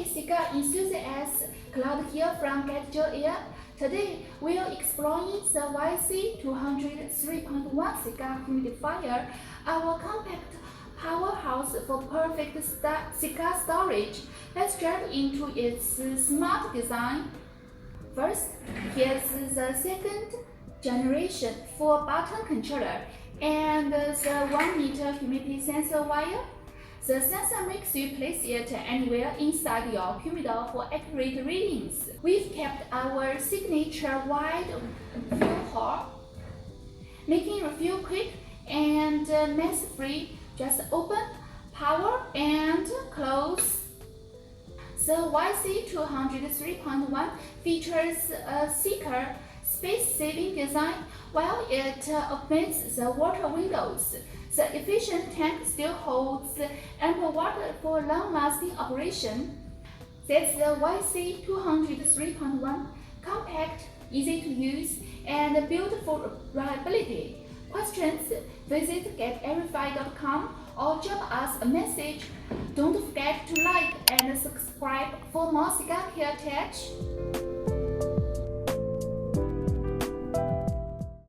cigar enthusiasts, Claude here from Get Your Ear. Today, we are exploring the YC-200 3.1 cigar humidifier, our compact powerhouse for perfect cigar storage. Let's dive into its smart design. First, here's the second generation 4-button controller and the 1-meter humidity sensor wire. The sensor makes you place it anywhere inside your humidor for accurate readings. We've kept our signature wide refill hole, making refill quick and mess-free. Just open, power, and close. The YC-200 3.1 features a sleeker, space-saving design while it omits the water windows. The efficient tank still holds ample water for long-lasting operation. That's the YC-200 3.1, compact, easy to use, and built for reliability. Questions? Visit getverified.com or drop us a message. Don't forget to like and subscribe for more cigar care tech.